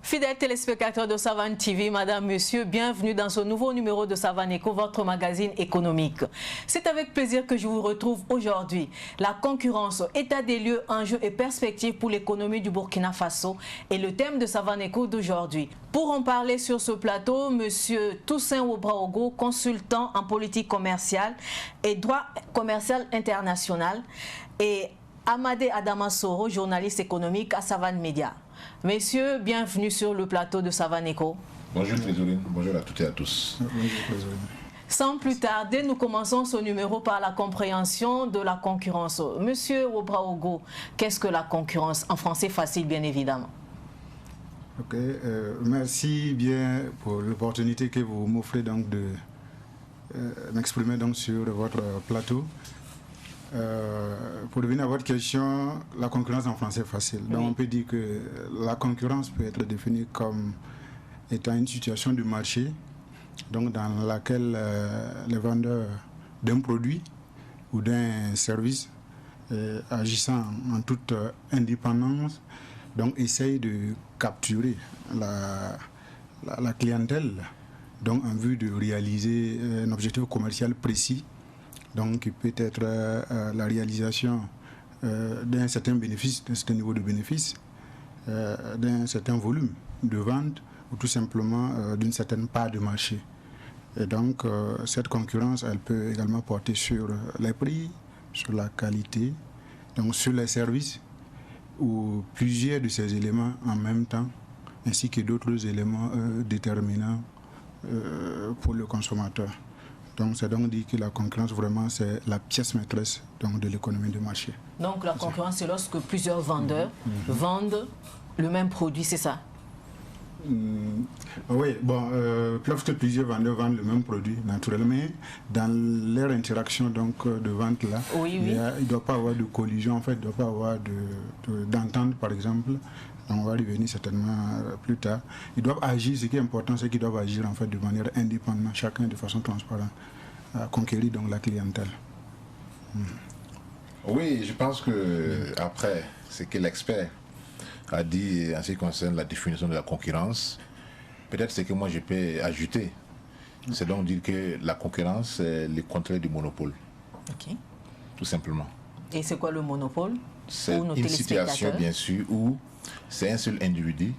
Fidèles téléspectateurs de Savane TV, Madame, Monsieur, bienvenue dans ce nouveau numéro de Savane Eco, votre magazine économique. C'est avec plaisir que je vous retrouve aujourd'hui. La concurrence, état des lieux, enjeux et perspectives pour l'économie du Burkina Faso est le thème de Savane Eco d'aujourd'hui. Pour en parler sur ce plateau, Monsieur Toussaint Ouebraogo, consultant en politique commerciale et droit commercial international, et Amadé Adamasoro, journaliste économique à Savane Média. Messieurs, bienvenue sur le plateau de Savane Eco. Bonjour Trésorine, bonjour à toutes et à tous. Bonjour Trésorine. Sans plus tarder, nous commençons ce numéro par la compréhension de la concurrence. Monsieur Ouebraogo, qu'est-ce que la concurrence? En français facile, bien évidemment. Ok, merci bien pour l'opportunité que vous m'offrez donc de m'exprimer donc sur votre plateau. Pour revenir à votre question, la concurrence en français facile. Donc on peut dire que la concurrence peut être définie comme étant une situation du marché donc dans laquelle les vendeurs d'un produit ou d'un service agissant en toute indépendance donc essayent de capturer la clientèle donc en vue de réaliser un objectif commercial précis, donc qui peut être la réalisation d'un certain bénéfice, d'un certain niveau de bénéfice, d'un certain volume de vente ou tout simplement d'une certaine part de marché. Et donc cette concurrence, elle peut également porter sur les prix, sur la qualité, donc sur les services ou plusieurs de ces éléments en même temps, ainsi que d'autres éléments déterminants pour le consommateur. Donc c'est donc dit que la concurrence vraiment c'est la pièce maîtresse donc, de l'économie de marché. Donc la concurrence c'est lorsque plusieurs vendeurs vendent le même produit, c'est ça? Oui, bon, lorsque plusieurs vendeurs vendent le même produit, naturellement, mais dans leur interaction donc, de vente là, il ne doit pas avoir de collision, en fait, il ne doit pas avoir d'entente par exemple. On va y revenir certainement plus tard. Ils doivent agir, ce qui est important, c'est qu'ils doivent agir en fait de manière indépendante, chacun de façon transparente, à conquérir donc la clientèle. Oui, je pense que après ce que l'expert a dit en ce qui concerne la définition de la concurrence, peut-être ce que moi je peux ajouter, c'est donc dire que la concurrence c'est le contraire du monopole. Ok. Tout simplement. Et c'est quoi le monopole? C'est une situation bien sûr où c'est un seul individu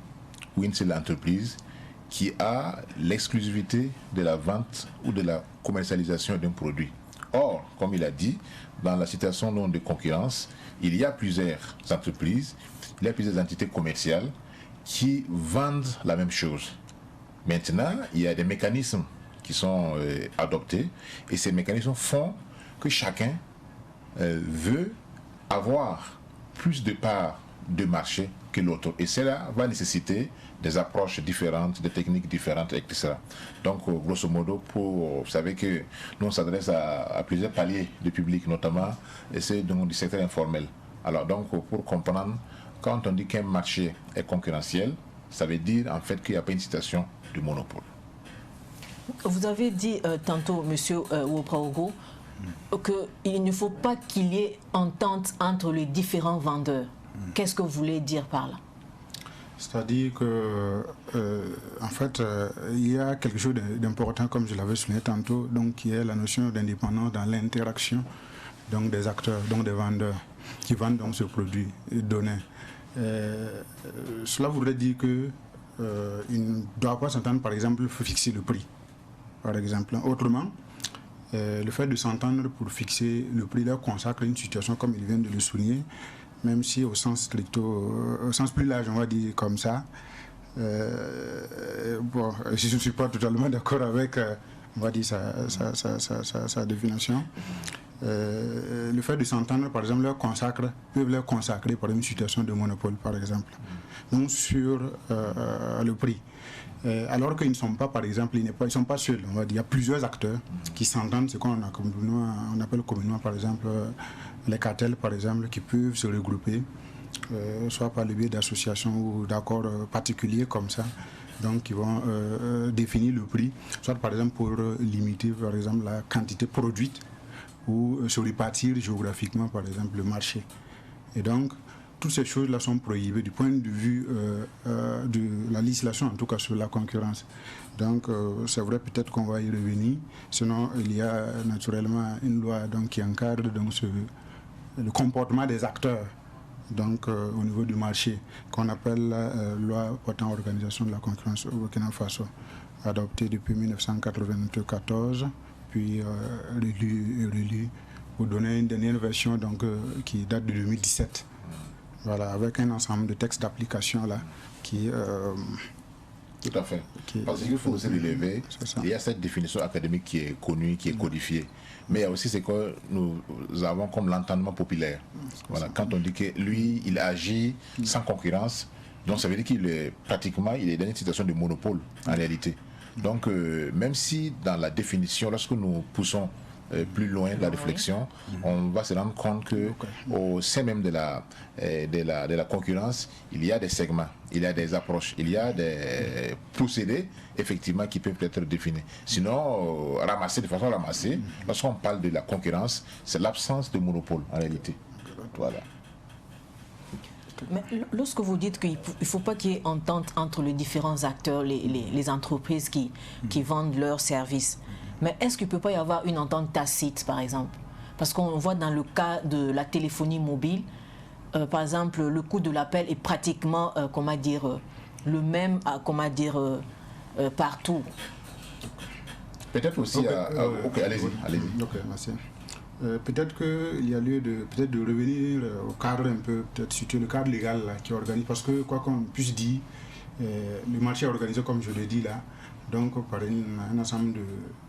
ou une seule entreprise qui a l'exclusivité de la vente ou de la commercialisation d'un produit. Or, comme il a dit, dans la situation de concurrence, il y a plusieurs entreprises, il y a plusieurs entités commerciales qui vendent la même chose. Maintenant, il y a des mécanismes qui sont adoptés et ces mécanismes font que chacun veut avoir plus de parts de marché que l'autre. Et cela va nécessiter des approches différentes, des techniques différentes, etc. Donc, grosso modo, vous savez que nous on s'adresse à plusieurs paliers de public, notamment c'est du secteur informel. Alors, donc, pour comprendre, quand on dit qu'un marché est concurrentiel, ça veut dire en fait qu'il n'y a pas une situation de monopole. Vous avez dit tantôt, Monsieur Ouebraogo, qu'il ne faut pas qu'il y ait entente entre les différents vendeurs. Qu'est-ce que vous voulez dire par là? C'est-à-dire que, en fait, il y a quelque chose d'important, comme je l'avais souligné tantôt, donc qui est la notion d'indépendance dans l'interaction donc des acteurs, donc des vendeurs qui vendent donc ce produit donné. Cela voudrait dire que il ne doit pas s'entendre, par exemple, pour fixer le prix, par exemple. Autrement, le fait de s'entendre pour fixer le prix leur consacre une situation comme il vient de le souligner, même si au sens au sens plus large, on va dire comme ça. Bon, je ne suis pas totalement d'accord avec, on va dire, sa définition. Le fait de s'entendre, par exemple, peuvent leur consacrer par une situation de monopole, par exemple, donc sur le prix. Alors qu'ils ne sont pas, par exemple, ils ne sont pas seuls. On va dire, il y a plusieurs acteurs qui s'entendent, ce qu'on appelle communément, par exemple, les cartels, par exemple, qui peuvent se regrouper, soit par le biais d'associations ou d'accords particuliers comme ça, donc qui vont définir le prix, soit par exemple pour limiter, par exemple, la quantité produite ou se répartir géographiquement, par exemple, le marché. Et donc, toutes ces choses-là sont prohibées du point de vue de la législation, en tout cas sur la concurrence. Donc, c'est vrai, peut-être qu'on va y revenir. Sinon, il y a naturellement une loi donc, qui encadre donc, le comportement des acteurs donc, au niveau du marché, qu'on appelle la loi portant organisation de la concurrence au Burkina Faso, adoptée depuis 1994, puis relue pour donner une dernière version donc, qui date de 2017. Voilà, avec un ensemble de textes d'application là qui... Tout à fait. Parce qu'il faut aussi l'élever. Il y a cette définition académique qui est connue, qui est codifiée. Mais il y a aussi ce que nous avons comme l'entendement populaire. Voilà, quand on dit que lui, il agit sans concurrence, donc ça veut dire qu'il est pratiquement, il est dans une situation de monopole en réalité. Donc même si dans la définition, lorsque nous poussons plus loin la réflexion, on va se rendre compte que au sein même de la concurrence, il y a des segments, il y a des approches, il y a des procédés effectivement qui peuvent être définis. Sinon, de façon ramassée, lorsqu'on parle de la concurrence, c'est l'absence de monopole en réalité. Voilà. Mais lorsque vous dites qu'il ne faut pas qu'il y ait entente entre les différents acteurs, les entreprises qui vendent leurs services, mais est-ce qu'il ne peut pas y avoir une entente tacite, par exemple? Parce qu'on voit dans le cas de la téléphonie mobile, par exemple, le coût de l'appel est pratiquement, le même, partout. Peut-être aussi... allez-y. Ok, merci. Peut-être qu'il y a lieu de revenir au cadre un peu, peut-être situer le cadre légal là, qui organise, parce que quoi qu'on puisse dire, le marché est organisé comme je l'ai dit là, donc par un ensemble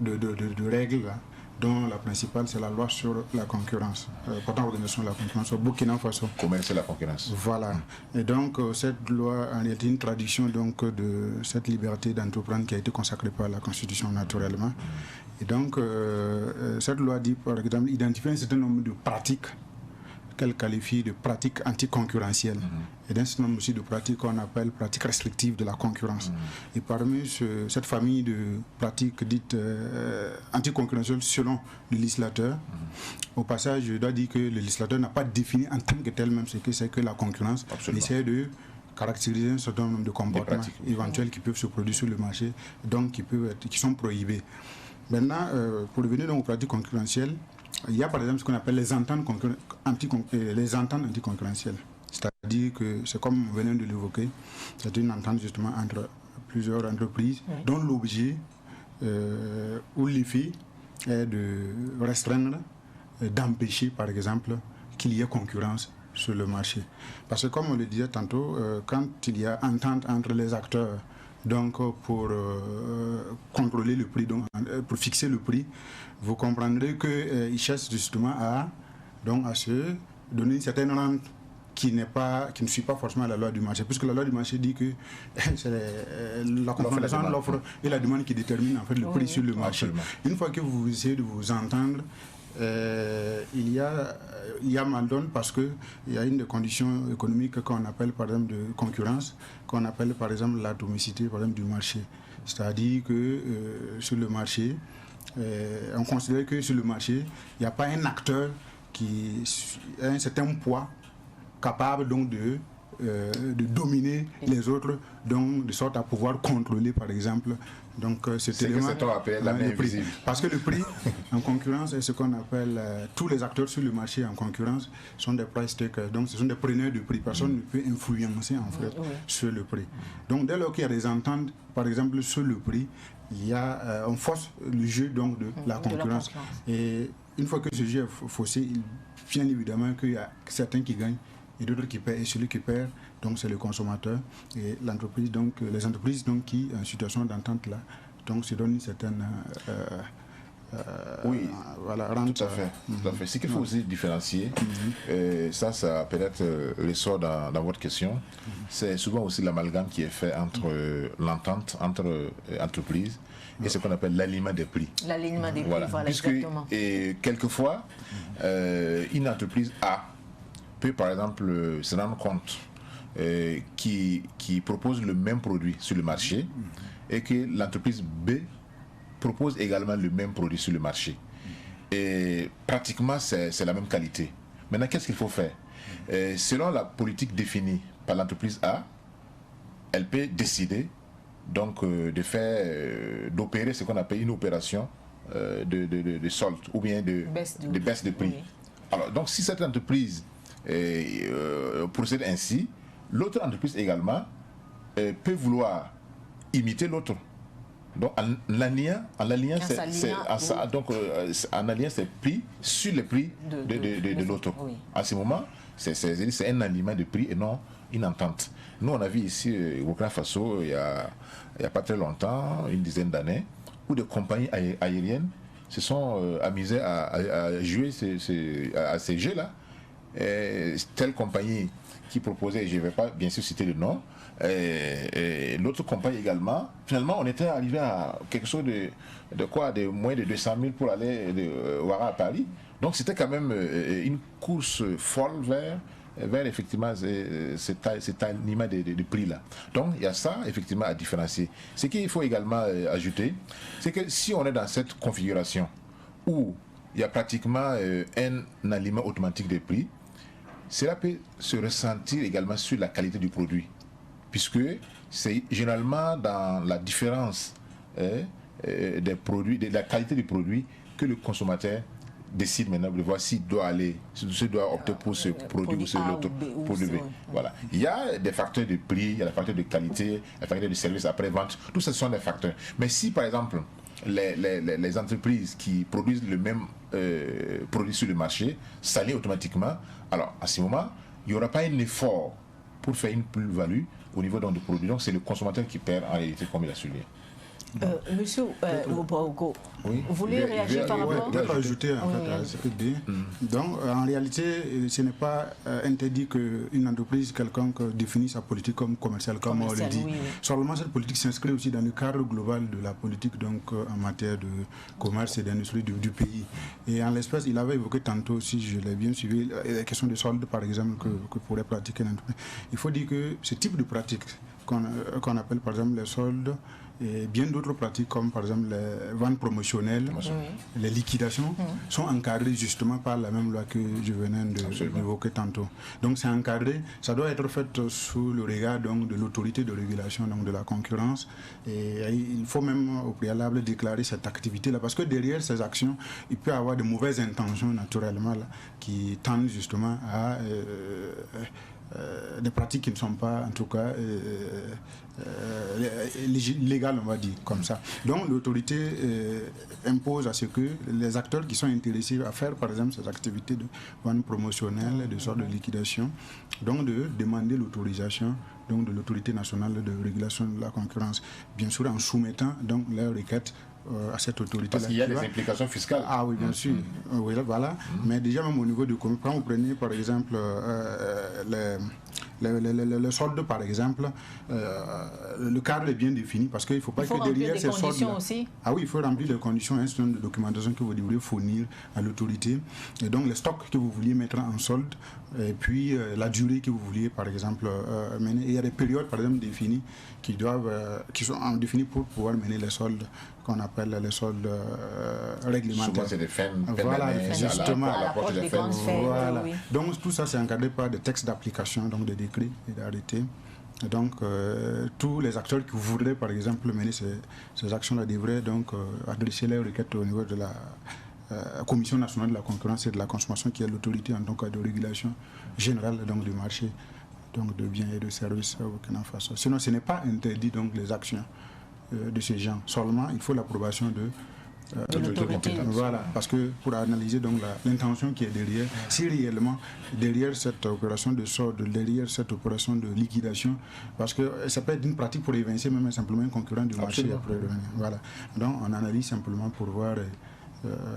de règles là, dont la principale c'est la loi sur la concurrence, portant organisation de la concurrence au Burkina Faso. Commerce et la concurrence. Voilà. Et donc cette loi en est une traduction donc de cette liberté d'entreprendre qui a été consacrée par la Constitution naturellement. Et donc cette loi dit par exemple identifier un certain nombre de pratiques qu'elle qualifie de pratiques anticoncurrentielles et d'un certain nombre aussi de pratiques qu'on appelle pratiques restrictives de la concurrence. Et parmi cette famille de pratiques dites anticoncurrentielles selon le législateur, au passage je dois dire que le législateur n'a pas défini en tant que tel même ce que c'est que la concurrence. Il essaie de caractériser un certain nombre de comportements éventuels qui peuvent se produire sur le marché, donc qui sont prohibés. Maintenant, pour revenir donc aux pratiques concurrentielles, il y a par exemple ce qu'on appelle les ententes anticoncurrentielles. C'est-à-dire que c'est comme vous venez de l'évoquer, c'est une entente justement entre plusieurs entreprises dont l'objet ou l'effet est de restreindre, d'empêcher par exemple qu'il y ait concurrence sur le marché. Parce que comme on le disait tantôt, quand il y a entente entre les acteurs donc pour contrôler le prix, donc pour fixer le prix, vous comprendrez qu'ils cherchent justement à se donner une certaine rente qui ne suit pas forcément la loi du marché, puisque la loi du marché dit que c'est la confrontation de l'offre et la demande qui détermine en fait le prix sur le marché. Absolument. Une fois que vous essayez de vous entendre, il y a mal donne parce qu'il y a une des conditions économiques qu'on appelle par exemple de concurrence, qu'on appelle par exemple l'atomicité par exemple, du marché. C'est-à-dire que sur le marché, on considère que sur le marché, il n'y a pas un acteur qui a un certain poids capable donc de dominer les autres, donc de sorte à pouvoir contrôler par exemple donc cet élément, le prix. Parce que le prix en concurrence est ce qu'on appelle tous les acteurs sur le marché en concurrence sont des price takers, donc ce sont des preneurs de prix. Personne ne peut influencer en fait sur le prix. Donc dès lors qu'il y a des ententes par exemple sur le prix, il y a on force le jeu donc de la concurrence. Et une fois que ce jeu est faussé, il vient évidemment qu'il y a certains qui gagnent et d'autres qui perdent, et celui qui perd, donc c'est le consommateur et l'entreprise, donc les entreprises donc qui en situation d'entente là, donc se donnent une certaine rente. Tout à fait. Tout à fait. Ce qu'il faut aussi différencier, ça peut-être ressort dans votre question, c'est souvent aussi l'amalgame qui est fait entre l'entente entre entreprises et ce qu'on appelle l'alignement des prix. L'alignement des prix, voilà exactement. Et quelquefois, une entreprise A peut par exemple se rendre compte qui propose le même produit sur le marché et que l'entreprise B propose également le même produit sur le marché. Et pratiquement c'est la même qualité. Maintenant, qu'est-ce qu'il faut faire? Selon la politique définie par l'entreprise A, elle peut décider donc d'opérer ce qu'on appelle une opération de solde ou bien de baisse de prix. Oui. Alors, donc si cette entreprise procède ainsi, l'autre entreprise également peut vouloir imiter l'autre. Donc en alliant ses prix sur les prix de l'autre. Oui. À ce moment, c'est un alignement de prix et non une entente. Nous, on a vu ici au Burkina Faso, il y a pas très longtemps, une dizaine d'années, où des compagnies aériennes se sont amusées à jouer à ces jeux-là. Telle compagnie qui proposait, je ne vais pas bien sûr citer le nom, et l'autre compagnie également, finalement on était arrivé à quelque chose de moins de 200 000 pour aller de Ouara à Paris. Donc c'était quand même une course folle vers effectivement cet alignement de prix-là. Donc il y a ça effectivement à différencier. Ce qu'il faut également ajouter, c'est que si on est dans cette configuration où il y a pratiquement un alignement automatique des prix, cela peut se ressentir également sur la qualité du produit, puisque c'est généralement dans la différence des produits, de la qualité du produit, que le consommateur décide maintenant de voir s'il doit opter pour ce produit ou sur l'autre produit B. Voilà. Il y a des facteurs de prix, il y a des facteurs de qualité, des facteurs de service après-vente, tout ce sont des facteurs. Mais si par exemple les entreprises qui produisent le même produit sur le marché s'allient automatiquement, alors à ce moment, il n'y aura pas un effort pour faire une plus-value au niveau du produit. Donc c'est le consommateur qui perd en réalité, comme il a souligné. Monsieur Oubraogo, vous voulez réagir par rapport? Je peux ajouter en fait à ce que dit. Donc en réalité, ce n'est pas interdit qu'une entreprise quelconque définisse sa politique comme commerciale, comme on le dit. Oui. Seulement cette politique s'inscrit aussi dans le cadre global de la politique donc en matière de commerce et d'industrie du pays. Et en l'espèce, il avait évoqué tantôt, si je l'ai bien suivi, la question de solde par exemple que pourrait pratiquer l'entreprise. Il faut dire que ce type de pratique qu'on appelle par exemple les soldes, et bien d'autres pratiques comme par exemple les ventes promotionnelles, les liquidations, sont encadrées justement par la même loi que je venais d'évoquer tantôt. Donc c'est encadré, ça doit être fait sous le regard donc, de l'autorité de régulation donc, de la concurrence. Et il faut même au préalable déclarer cette activité-là, parce que derrière ces actions, il peut y avoir de mauvaises intentions naturellement là, qui tendent justement à des pratiques qui ne sont pas en tout cas légales, on va dire comme ça. Donc l'autorité impose à ce que les acteurs qui sont intéressés à faire par exemple ces activités de vente promotionnelle, de sorte de liquidation, donc de demander l'autorisation donc de l'autorité nationale de régulation de la concurrence, bien sûr en soumettant donc leurs requêtes à cette autorité. Parce qu'il y a des implications fiscales. Ah oui, bien sûr. Oui, voilà. Mais déjà, même au niveau du commerce, quand vous prenez par exemple le solde, par exemple, le cadre est bien défini parce qu'il ne faut pas que derrière ces soldes. Ah oui, il faut remplir les conditions, un certain nombre de documentation que vous devrez fournir à l'autorité. Et donc, les stocks que vous vouliez mettre en solde, et puis la durée que vous vouliez, par exemple, mener. Et il y a des périodes, par exemple, définies qui sont définies pour pouvoir mener les soldes qu'on appelle les soldes réglementaires. Souvent, c'est des fins. Voilà, justement. À l'approche des grandes fêtes. Voilà. Oui. Donc, tout ça, c'est encadré par des textes d'application, donc des décrets et d'arrêtés. Donc, tous les acteurs qui voudraient, par exemple, mener ces actions-là devraient donc adresser leurs requêtes au niveau de la Commission nationale de la concurrence et de la consommation, qui est l'autorité en tant que de régulation générale donc, du marché donc, de biens et de services au Burkina Faso. Sinon, ce n'est pas interdit donc, les actions de ces gens. Seulement, il faut l'approbation de l'autorité. Voilà, parce que pour analyser donc l'intention qui est derrière, si réellement derrière cette opération de solde, derrière cette opération de liquidation, parce que ça peut être une pratique pour évincer même simplement un concurrent du marché. Après, voilà. Donc on analyse simplement pour voir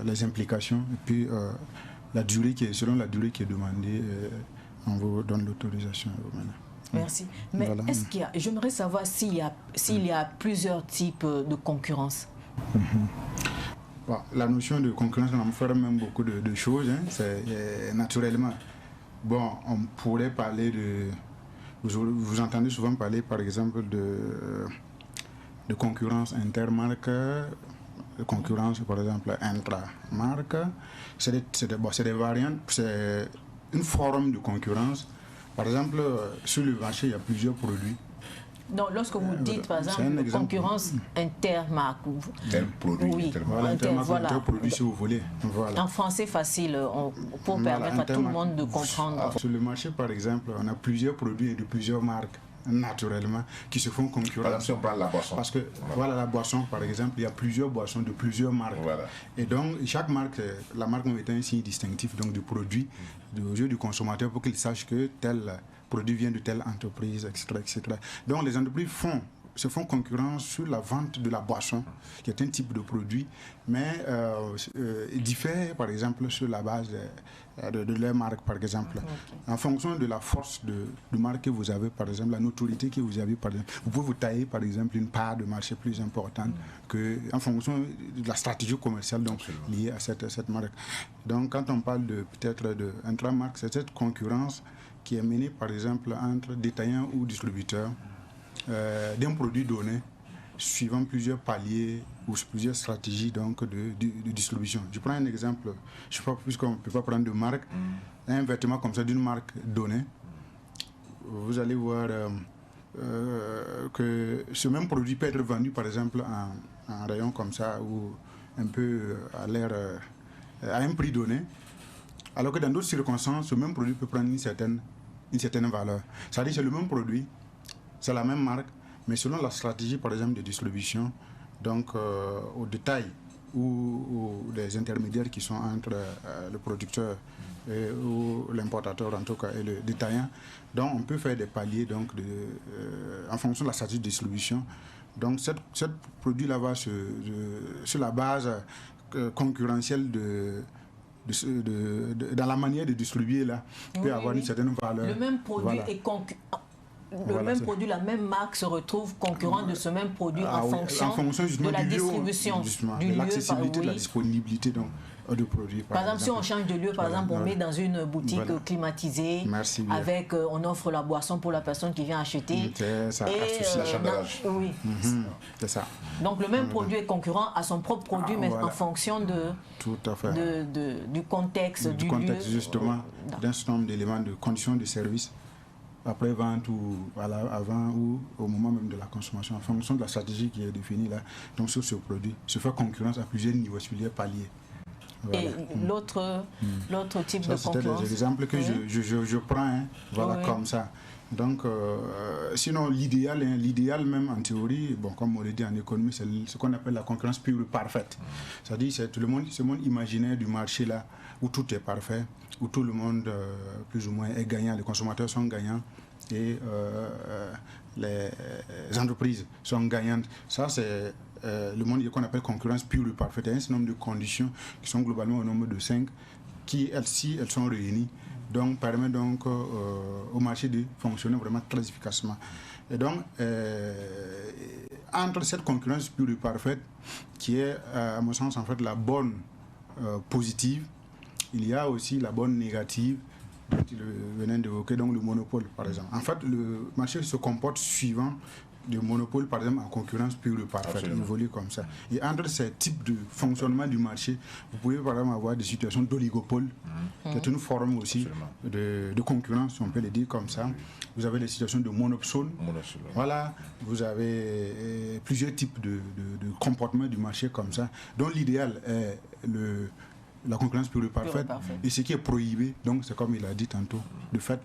les implications et puis la durée selon la durée qui est demandée, on vous donne l'autorisation. Merci. Mais voilà. Est-ce qu'il y a, j'aimerais savoir s'il y a plusieurs types de concurrence. Bon, la notion de concurrence, on en fait même beaucoup de choses. Hein. C'est naturellement. Bon, on pourrait parler de. Vous entendez souvent parler, par exemple, de concurrence intermarque, de concurrence, par exemple, intramarque. C'est des variantes. une forme de concurrence. Par exemple, sur le marché, il y a plusieurs produits. Non, lorsque vous dites, par exemple, concurrence intermarque. Interproduit. Oui, voilà, interproduit, si vous voulez. Voilà. En français facile, pour permettre à tout le monde de comprendre. Sur le marché, par exemple, on a plusieurs produits et de plusieurs marques, naturellement, qui se font concurrence. Par exemple, si on prend la boisson. Parce que, voilà, la boisson, par exemple, il y a plusieurs boissons de plusieurs marques. Voilà. Et donc, chaque marque, la marque est un signe distinctif donc, du produit, aux yeux du consommateur, pour qu'il sache que tel produit vient de telle entreprise, etc., etc. Donc, les entreprises se font concurrence sur la vente de la boisson, qui est un type de produit, mais diffèrent, par exemple, sur la base de leur marque, par exemple. Okay. En fonction de la force de marque que vous avez, par exemple, la notoriété que vous avez, par exemple, vous pouvez vous tailler, par exemple, une part de marché plus importante en fonction de la stratégie commerciale donc, liée à cette marque. Donc, quand on parle peut-être d'intramarque, c'est cette concurrence qui est menée, par exemple, entre détaillants ou distributeurs d'un produit donné, suivant plusieurs paliers ou plusieurs stratégies donc, de distribution. Je prends un exemple, je ne sais pas, puisqu'on ne peut pas prendre de marque, un vêtement comme ça d'une marque donnée, vous allez voir que ce même produit peut être vendu par exemple en rayon comme ça ou un peu à un prix donné, alors que dans d'autres circonstances, ce même produit peut prendre une certaine valeur. C'est-à-dire que c'est le même produit, c'est la même marque, mais selon la stratégie, par exemple, de distribution, donc au détail ou les intermédiaires qui sont entre le producteur ou l'importateur, en tout cas, et le détaillant, donc on peut faire des paliers donc, en fonction de la stratégie de distribution. Donc, ce produit-là va sur la base concurrentielle dans la manière de distribuer, là, peut avoir une certaine valeur. Le même produit est produit, la même marque se retrouve concurrent de ce même produit en fonction de la distribution, de l'accessibilité, de la disponibilité donc, de produits. Par exemple, si on change de lieu, par exemple, on met dans une boutique climatisée, avec, on offre la boisson pour la personne qui vient acheter. C'est ça, oui. C'est ça. Donc le même produit est concurrent à son propre produit, mais en fonction du contexte, du lieu. Justement, d'un certain nombre d'éléments, de conditions de service. Après vente ou avant ou au moment même de la consommation, en fonction de la stratégie qui est définie là, donc sur ce produit, se fait concurrence à plusieurs niveaux, sur plusieurs paliers. Voilà. Et l'autre type de concurrence. C'était des exemples que je prends, comme ça. Donc, sinon, l'idéal même en théorie, bon, comme on l'a dit en économie, c'est ce qu'on appelle la concurrence pure et parfaite. C'est-à-dire, c'est tout le monde, ce monde imaginaire du marché là, où tout est parfait, où tout le monde, plus ou moins, est gagnant, les consommateurs sont gagnants et les entreprises sont gagnantes. Ça, c'est le monde qu'on appelle concurrence pure et parfaite. Il y a un certain nombre de conditions qui sont globalement au nombre de 5, qui, elles sont réunies, donc permet donc au marché de fonctionner vraiment très efficacement. Et donc, entre cette concurrence pure et parfaite, qui est, à mon sens, en fait, la bonne positive, il y a aussi la bonne négative, dont il venait d'évoquer, donc le monopole, par exemple. En fait, le marché se comporte suivant le monopole, par exemple, en concurrence pure et parfaite, il évolue comme ça. Et entre ces types de fonctionnement du marché, vous pouvez, par exemple, avoir des situations d'oligopole, qui est une forme aussi de concurrence, on peut le dire comme ça. Vous avez des situations de monopsone. Voilà, vous avez plusieurs types de comportements du marché comme ça. Donc, l'idéal est la concurrence pure et parfaite. Et ce qui est prohibé, donc c'est comme il a dit tantôt, de fait,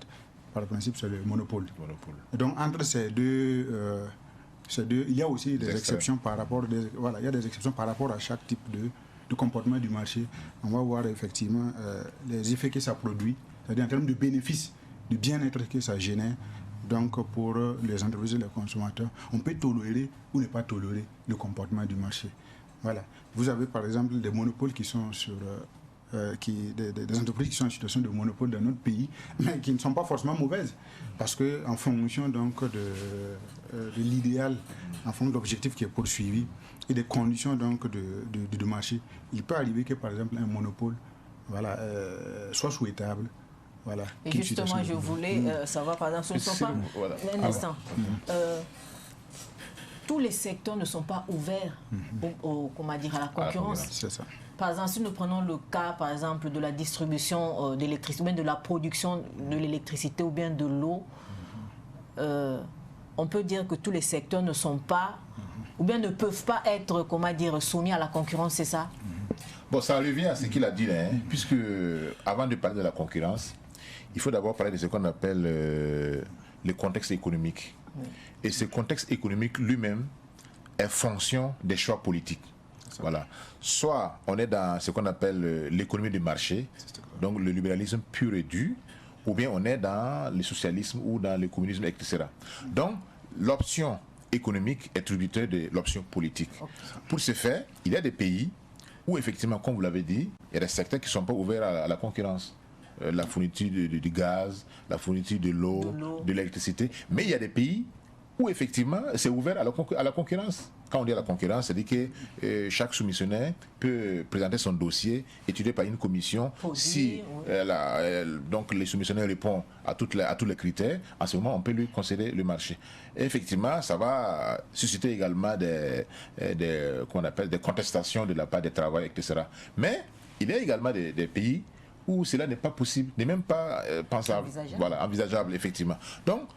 par principe, c'est le monopole. Et donc, entre ces deux, il y a aussi des exceptions par rapport, il y a des exceptions par rapport à chaque type de comportement du marché. On va voir effectivement les effets que ça produit, c'est-à-dire en termes de bénéfices, de bien-être que ça génère. Donc, pour les entreprises et les consommateurs, on peut tolérer ou ne pas tolérer le comportement du marché. Voilà. Vous avez par exemple des monopoles qui sont sur des entreprises qui sont en situation de monopole dans notre pays, mais qui ne sont pas forcément mauvaises, parce que en fonction donc de l'idéal, en fonction de l'objectif qui est poursuivi et des conditions donc de marché, il peut arriver que par exemple un monopole, soit souhaitable. Voilà. Et justement, je voulais savoir par exemple, ce ne sont pas un instant. Tous les secteurs ne sont pas ouverts à la concurrence. C'est ça. Par exemple, si nous prenons le cas, par exemple, de la distribution d'électricité, ou bien de la production de l'électricité ou bien de l'eau, on peut dire que tous les secteurs ne sont pas, ou bien ne peuvent pas être, comment dire, soumis à la concurrence, c'est ça? Bon, ça revient à ce qu'il a dit, hein, puisque avant de parler de la concurrence, il faut d'abord parler de ce qu'on appelle le contexte économique. Oui. Et ce contexte économique lui-même est fonction des choix politiques. Voilà. Soit on est dans ce qu'on appelle l'économie de marché, donc le libéralisme pur et dur, ou bien on est dans le socialisme ou dans le communisme, etc. Donc l'option économique est tributaire de l'option politique. Pour ce faire, il y a des pays où effectivement, comme vous l'avez dit, il y a des secteurs qui ne sont pas ouverts à la concurrence. La fourniture du gaz, la fourniture de l'eau, de l'électricité. Mais il y a des pays où effectivement c'est ouvert à la concurrence. Quand on dit à la concurrence, c'est-à-dire que chaque soumissionnaire peut présenter son dossier, étudié par une commission. Si donc les soumissionnaires répondent à tous les critères, en ce moment on peut lui concéder le marché. Et effectivement, ça va susciter également des contestations de la part des travailleurs, etc. Mais il y a également des pays où cela n'est pas possible, n'est même pas pensable, envisageable effectivement. Donc,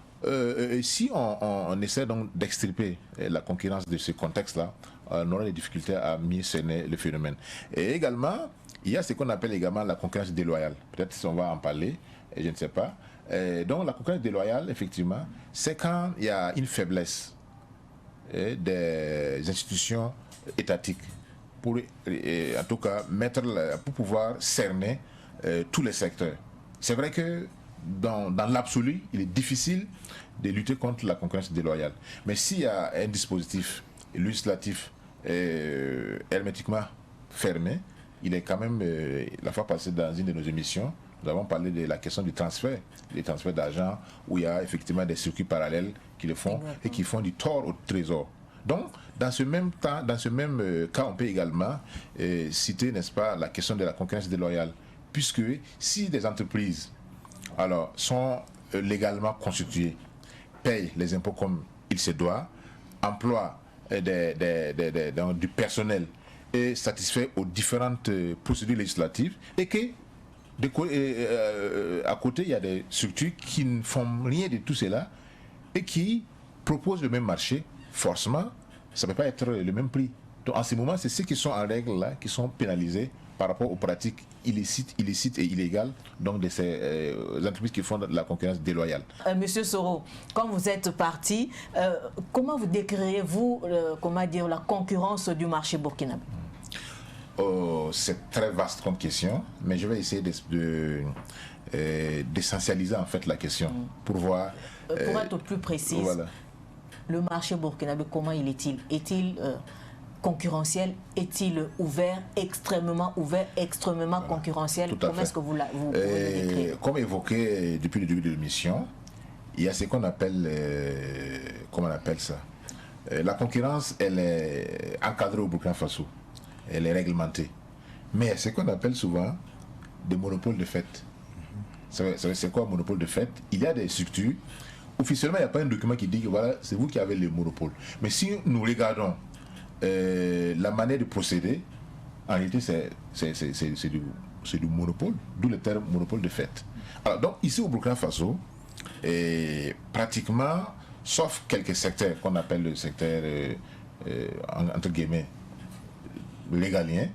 si on essaie donc d'extirper la concurrence de ce contexte-là, on aura des difficultés à mieux cerner le phénomène. Et également, il y a ce qu'on appelle également la concurrence déloyale. Peut-être si on va en parler, je ne sais pas. Donc la concurrence déloyale, effectivement, c'est quand il y a une faiblesse des institutions étatiques pour, en tout cas, pour pouvoir cerner tous les secteurs. C'est vrai que dans l'absolu, il est difficile de lutter contre la concurrence déloyale. Mais s'il y a un dispositif législatif hermétiquement fermé, il est quand même, la fois passée dans une de nos émissions, nous avons parlé de la question du transfert, des transferts d'argent, où il y a effectivement des circuits parallèles qui le font et qui font du tort au trésor. Donc, dans ce même cas, on peut également citer, n'est-ce pas, la question de la concurrence déloyale. Puisque si des entreprises sont légalement constituées, payent les impôts comme il se doit, emploient du personnel et satisfait aux différentes procédures législatives, et que à côté il y a des structures qui ne font rien de tout cela et qui proposent le même marché, forcément ça ne peut pas être le même prix. Donc en ce moment, c'est ceux qui sont en règle là qui sont pénalisés par rapport aux pratiques illicites et illégales, donc de ces entreprises qui font de la concurrence déloyale. Monsieur Soro, quand vous êtes parti, comment vous décririez-vous la concurrence du marché burkinabé? C'est très vaste comme question, mais je vais essayer d'essentialiser en fait la question pour voir. Pour être plus précis, voilà. Le marché burkinabé, comment il est-il? Est-il concurrentiel? Est-il ouvert, extrêmement voilà. Concurrentiel? Comment est-ce que vous pouvez le décrire? Comme évoqué depuis le début de l'émission, il y a ce qu'on appelle, comment on appelle ça? La concurrence, elle est encadrée au Burkina Faso, elle est réglementée. Mais il y a ce qu'on appelle souvent des monopoles de fait. C'est quoi un monopole de fait? Il y a des structures, officiellement il n'y a pas un document qui dit que voilà, c'est vous qui avez le monopole. Mais si nous regardons la manière de procéder, en réalité, c'est du monopole, d'où le terme monopole de fait. Alors, donc, ici au Burkina Faso, pratiquement, sauf quelques secteurs qu'on appelle le secteur, entre guillemets, légalien,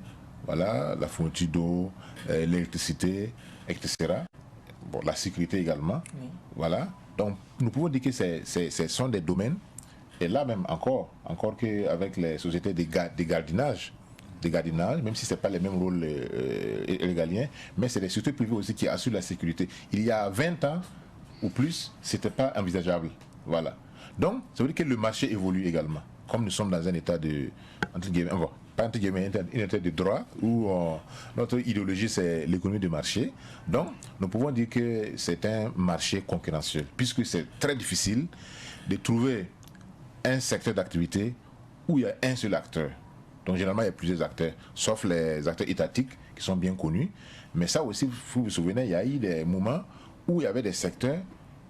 voilà, la fourniture d'eau, l'électricité, etc. Bon, la sécurité également, oui. Voilà. Donc, nous pouvons dire que ce sont des domaines. Et là même encore qu'avec les sociétés de gardiennage, même si ce n'est pas les mêmes rôles régaliens, mais c'est les sociétés privées aussi qui assurent la sécurité. Il y a 20 ans ou plus, ce n'était pas envisageable. Voilà. Donc, ça veut dire que le marché évolue également. Comme nous sommes dans un état de, entre guillemets, un état de droit, où notre idéologie c'est l'économie de marché. Donc, nous pouvons dire que c'est un marché concurrentiel, puisque c'est très difficile de trouver un secteur d'activité où il y a un seul acteur. Donc généralement il y a plusieurs acteurs, sauf les acteurs étatiques qui sont bien connus. Mais ça aussi, vous vous souvenez, il y a eu des moments où il y avait des secteurs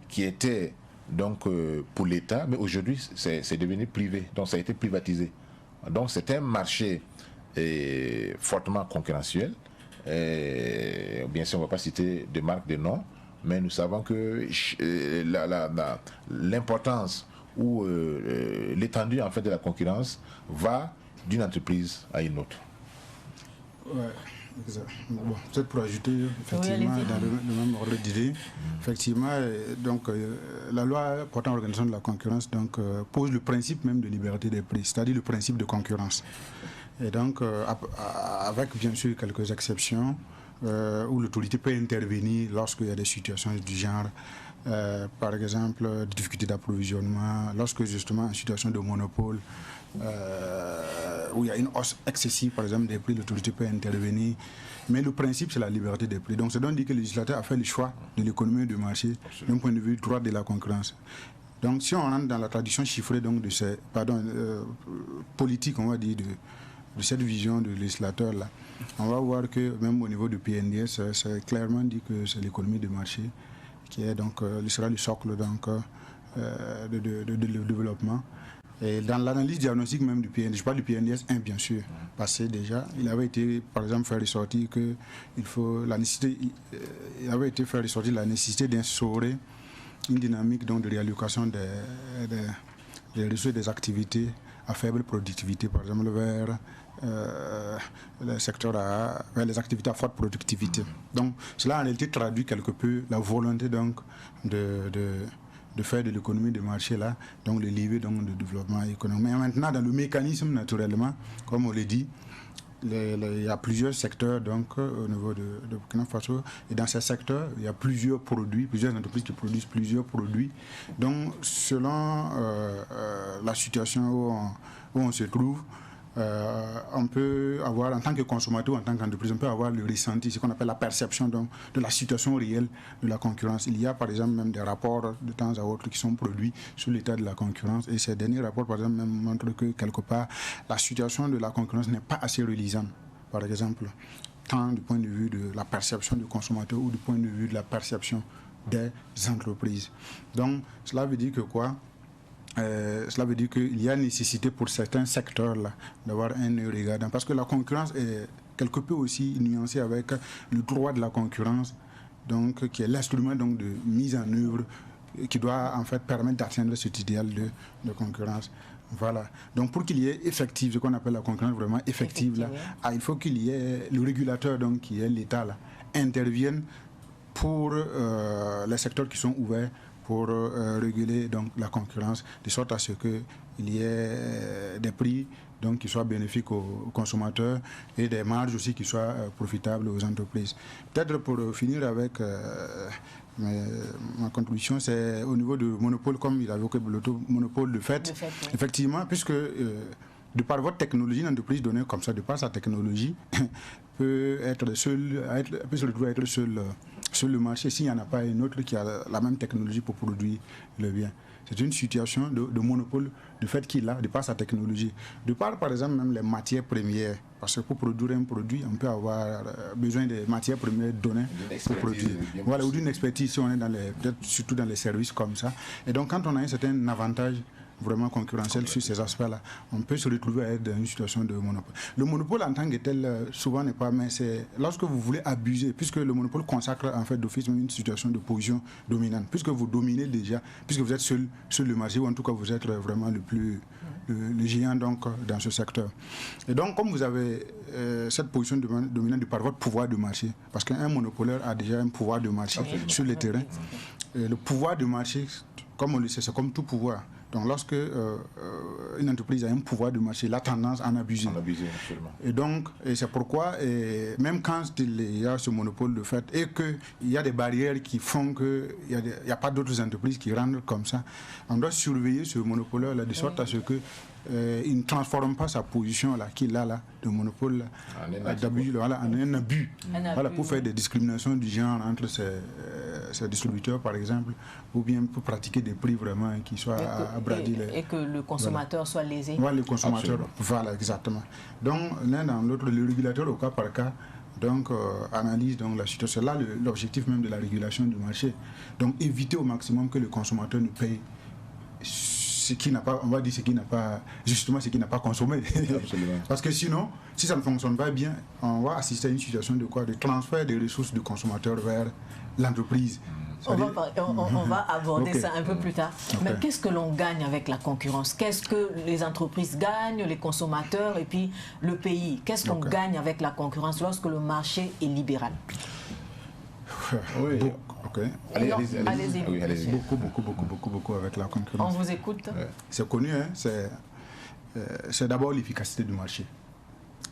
qui étaient donc pour l'État, mais aujourd'hui c'est devenu privé, donc ça a été privatisé. Donc c'est un marché fortement concurrentiel. Bien sûr, on ne va pas citer de marque, de nom, mais nous savons que l'importance ou l'étendue en fait de la concurrence va d'une entreprise à une autre. Ouais, bon, peut-être pour ajouter effectivement dans le même ordre d'idée, effectivement, donc la loi portant organisation de la concurrence donc pose le principe même de liberté des prix, c'est-à-dire le principe de concurrence. Et donc avec bien sûr quelques exceptions où l'autorité peut intervenir lorsqu'il y a des situations du genre. Par exemple, difficulté d'approvisionnement, lorsque justement en situation de monopole, où il y a une hausse excessive, par exemple, des prix, l'autorité peut intervenir. Mais le principe, c'est la liberté des prix. Donc, c'est donc dit que le législateur a fait le choix de l'économie du marché d'un point de vue droit de la concurrence. Donc, si on rentre dans la tradition chiffrée donc, de ces, politique, on va dire, de cette vision du législateur-là, on va voir que même au niveau du PNDS, c'est clairement dit que c'est l'économie du marché qui est donc, sera le socle donc, de développement. Et dans l'analyse diagnostique même du PNDS, je parle du PNDS 1 bien sûr, passé déjà, il avait été par exemple fait ressortir que il avait été fait ressortir la nécessité d'instaurer une dynamique donc, de réallocation des ressources et des activités à faible productivité, par exemple vers le secteur vers les activités à forte productivité. Donc cela en réalité traduit quelque peu la volonté donc de faire de l'économie de marché là, donc le levier donc de développement économique. Mais maintenant dans le mécanisme naturellement, comme on l'a dit, il y a plusieurs secteurs donc au niveau de Burkina Faso, et dans ces secteurs il y a plusieurs produits, plusieurs entreprises qui produisent plusieurs produits. Donc selon la situation où on se trouve, on peut avoir, en tant que consommateur, en tant qu'entreprise, on peut avoir le ressenti, ce qu'on appelle la perception donc, de la situation réelle de la concurrence. Il y a par exemple même des rapports de temps à autre qui sont produits sur l'état de la concurrence, et ces derniers rapports par exemple même montrent que quelque part la situation de la concurrence n'est pas assez relisante, par exemple, tant du point de vue de la perception du consommateur ou du point de vue de la perception des entreprises. Donc cela veut dire que quoi? Cela veut dire qu'il y a nécessité pour certains secteurs-là d'avoir un œil regardant, parce que la concurrence est quelque peu aussi nuancée avec le droit de la concurrence, donc, qui est l'instrument donc, de mise en œuvre qui doit en fait permettre d'atteindre cet idéal de concurrence. Voilà. Donc pour qu'il y ait effective, ce qu'on appelle la concurrence vraiment effective, là, il faut qu'il y ait le régulateur, donc, qui est l'État, là, intervienne pour les secteurs qui sont ouverts, pour réguler donc, la concurrence, de sorte à ce qu'il y ait des prix donc, qui soient bénéfiques aux consommateurs et des marges aussi qui soient profitables aux entreprises. Peut-être pour finir avec ma contribution, c'est au niveau du monopole, comme il a évoqué le monopole de fait. Effectivement, puisque de par votre technologie, une entreprise donnée comme ça, de par sa technologie, peut se retrouver être seul sur le marché s'il n'y en a pas une autre qui a la même technologie pour produire le bien. C'est une situation de monopole du fait qu'il a, de par sa technologie. De par exemple, même les matières premières. Parce que pour produire un produit, on peut avoir besoin des matières premières données pour produire. Voilà, ou d'une expertise, si on est peut-être surtout dans les services comme ça. Et donc, quand on a un certain avantage vraiment concurrentiel sur ces aspects-là, on peut se retrouver à être dans une situation de monopole. Le monopole en tant que tel, souvent n'est pas, mais c'est lorsque vous voulez abuser, puisque le monopole consacre en fait d'office une situation de position dominante, puisque vous dominez déjà, puisque vous êtes seul sur le marché, ou en tout cas vous êtes vraiment le géant donc, dans ce secteur. Et donc, comme vous avez cette position dominante par votre pouvoir de marché, parce qu'un monopolaire a déjà un pouvoir de marché sur le terrain, le pouvoir de marché, comme on le sait, c'est comme tout pouvoir. Donc, lorsque une entreprise a un pouvoir de marché, la tendance à en abuser. Et donc, c'est pourquoi, même quand il y a ce monopole de fait, et qu'il y a des barrières qui font qu'il n'y a pas d'autres entreprises qui rentrent comme ça, on doit surveiller ce monopole-là de sorte à ce que il ne transforme pas sa position là, qu'il a là, de monopole d'abus, voilà, en un abus. Voilà, pour faire des discriminations du genre entre ces distributeurs, par exemple, ou bien pour pratiquer des prix vraiment qui soient à brader. Et que le consommateur soit lésé. Voilà, le consommateur, voilà, exactement. Donc, l'un dans l'autre, le régulateur, au cas par cas, donc, analyse donc, la situation. C'est là l'objectif même de la régulation du marché. Donc, éviter au maximum que le consommateur ne paye ce qui n'a pas, on va dire ce qui n'a pas, justement ce qui n'a pas consommé. Parce que sinon, si ça ne fonctionne pas bien, on va assister à une situation de quoi? De transfert des ressources du consommateur vers l'entreprise. On va aborder ça un peu plus tard. Mais qu'est-ce que l'on gagne avec la concurrence? Qu'est-ce que les entreprises gagnent, les consommateurs et puis le pays? Qu'est-ce qu'on gagne avec la concurrence lorsque le marché est libéral? Oui. Allez-y. Beaucoup avec la concurrence. On vous écoute. C'est connu, hein? C'est d'abord l'efficacité du marché.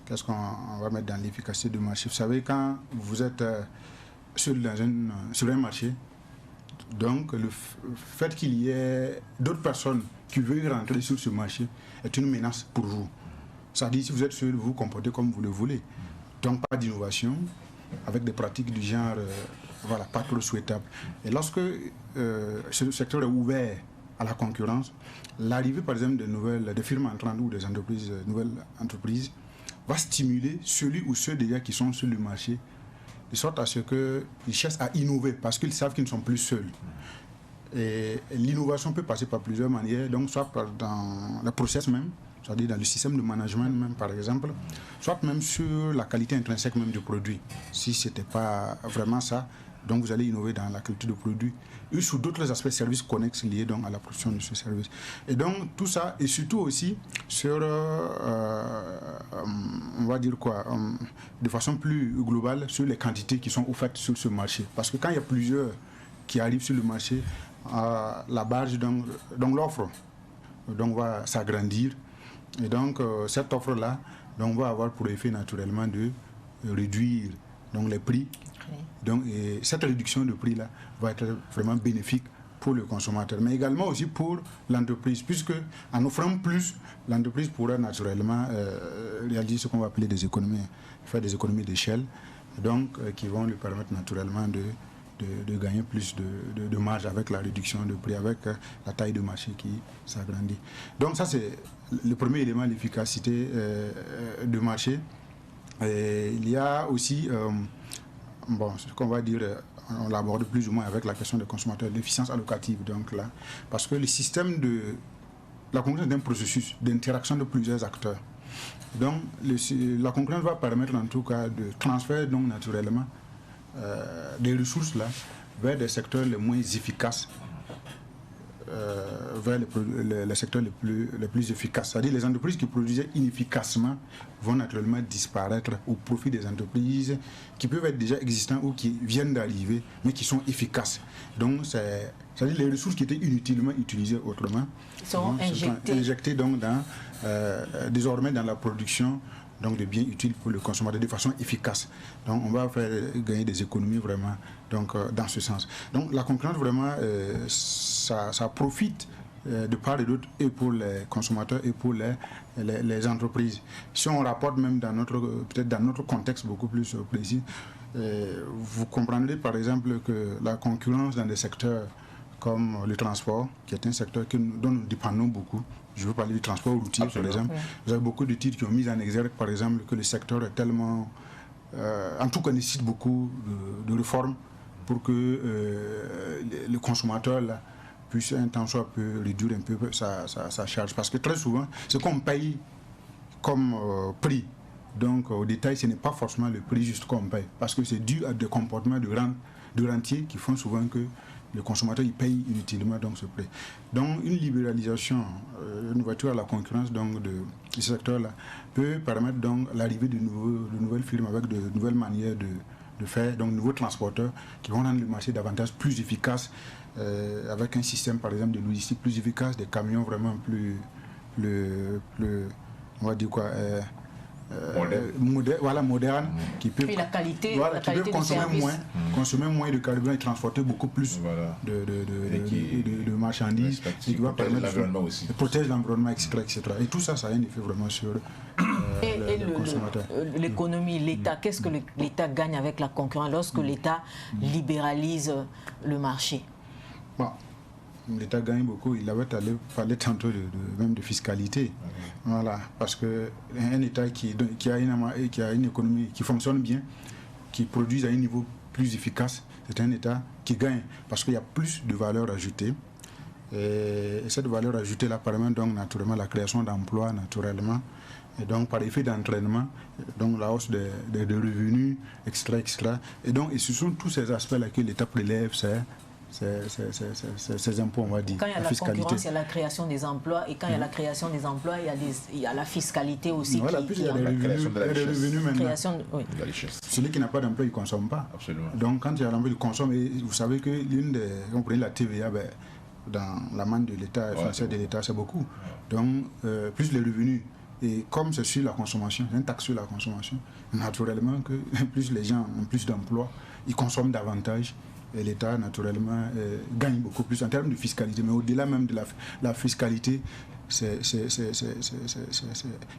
Qu'est-ce qu'on va mettre dans l'efficacité du marché? Vous savez, quand vous êtes sur un marché, donc le fait qu'il y ait d'autres personnes qui veulent rentrer sur ce marché est une menace pour vous. C'est-à-dire, si vous êtes seul, vous vous comportez comme vous le voulez. Donc pas d'innovation, avec des pratiques du genre, voilà, pas trop souhaitable. Et lorsque ce secteur est ouvert à la concurrence, l'arrivée par exemple de firmes entrantes ou des entreprises, nouvelles entreprises, va stimuler celui ou ceux déjà qui sont sur le marché, de sorte à ce qu'ils cherchent à innover parce qu'ils savent qu'ils ne sont plus seuls. Et l'innovation peut passer par plusieurs manières, donc soit dans le process même, c'est-à-dire dans le système de management même par exemple, soit même sur la qualité intrinsèque même du produit. Si ce n'était pas vraiment ça, donc vous allez innover dans la qualité du produit ou sur d'autres aspects services connexes liés donc à la production de ce service. Et donc tout ça, et surtout aussi sur, on va dire quoi, de façon plus globale, sur les quantités qui sont offertes sur ce marché. Parce que quand il y a plusieurs qui arrivent sur le marché, la barge, donc l'offre va s'agrandir. Et donc cette offre-là va avoir pour effet naturellement de réduire donc, les prix. Donc, et cette réduction de prix-là va être vraiment bénéfique pour le consommateur, mais également aussi pour l'entreprise, puisque en offrant plus, l'entreprise pourra naturellement réaliser ce qu'on va appeler des économies, faire des économies d'échelle, donc qui vont lui permettre naturellement de gagner plus de marge avec la réduction de prix, avec la taille de marché qui s'agrandit. Donc ça c'est le premier élément, l'efficacité du marché. Et il y a aussi ce qu'on va dire, on l'aborde plus ou moins avec la question des consommateurs, l'efficience allocative, donc là, parce que le système la concurrence est un processus d'interaction de plusieurs acteurs. Donc, la concurrence va permettre en tout cas de transférer donc naturellement des ressources là vers des secteurs les moins efficaces, vers les secteurs les plus efficaces. C'est-à-dire les entreprises qui produisaient inefficacement vont naturellement disparaître au profit des entreprises qui peuvent être déjà existantes ou qui viennent d'arriver, mais qui sont efficaces. Donc, c'est-à-dire les ressources qui étaient inutilement utilisées autrement sont injectées donc désormais dans la production donc de biens utiles pour le consommateur de façon efficace. Donc on va faire gagner des économies vraiment donc, dans ce sens. Donc la concurrence vraiment, ça profite de part et d'autre et pour les consommateurs et pour les entreprises. Si on rapporte même peut-être dans notre contexte beaucoup plus précis, vous comprendrez par exemple que la concurrence dans des secteurs comme le transport, qui est un secteur dont nous dépendons beaucoup. Je veux parler du transport routier, par exemple. Oui. Vous avez beaucoup de titres qui ont mis en exergue, par exemple, que le secteur est tellement... en tout cas, nécessite beaucoup de réformes pour que le consommateur là, puisse un temps soit peu réduire un peu sa charge. Parce que très souvent, ce qu'on paye comme prix, donc au détail, ce n'est pas forcément le prix juste qu'on paye. Parce que c'est dû à des comportements de rentiers qui font souvent que le consommateur il paye inutilement donc, ce prix. Donc une libéralisation, une ouverture à la concurrence donc, de ce secteur-là peut permettre donc l'arrivée de nouvelles firmes avec de nouvelles manières de faire, donc de nouveaux transporteurs qui vont rendre le marché davantage plus efficace, avec un système par exemple de logistique plus efficace, des camions vraiment plus on va dire quoi, moderne, qui peut, puis la qualité, qui peut consommer moins de carburant et transporter beaucoup plus de marchandises, et qui va permettre de protéger l'environnement, etc. Et tout ça, ça a un effet vraiment sur le consommateur. L'économie, l'État, qu'est-ce que l'État gagne avec la concurrence lorsque l'État libéralise le marché? Bon. L'État gagne beaucoup. Il avait parlé tantôt même de fiscalité. Voilà, parce qu'un État qui a une économie qui fonctionne bien, qui produit à un niveau plus efficace, c'est un État qui gagne parce qu'il y a plus de valeur ajoutée. Et cette valeur ajoutée-là permet donc naturellement la création d'emplois, naturellement. Et donc, par effet d'entraînement, donc la hausse des revenus, etc., etc. Et donc, ce sont tous ces aspects-là que l'État prélève, ces impôts, on va dire. Quand il y a la concurrence, il y a la création des emplois. Et quand il y a la création des emplois, il y a la fiscalité aussi. Voilà, puis il y a les revenus maintenant. De la richesse. Celui qui n'a pas d'emploi, il ne consomme pas. Absolument. Donc, quand il y a l'emploi, il consomme. Et vous savez que on prenait la TVA, dans la manne de l'État, financière de l'État, c'est beaucoup. Donc, plus les revenus. Et comme c'est sur la consommation, c'est une taxe sur la consommation, naturellement, que plus les gens ont plus d'emplois, ils consomment davantage. Et l'État, naturellement, gagne beaucoup plus en termes de fiscalité. Mais au-delà même de la fiscalité,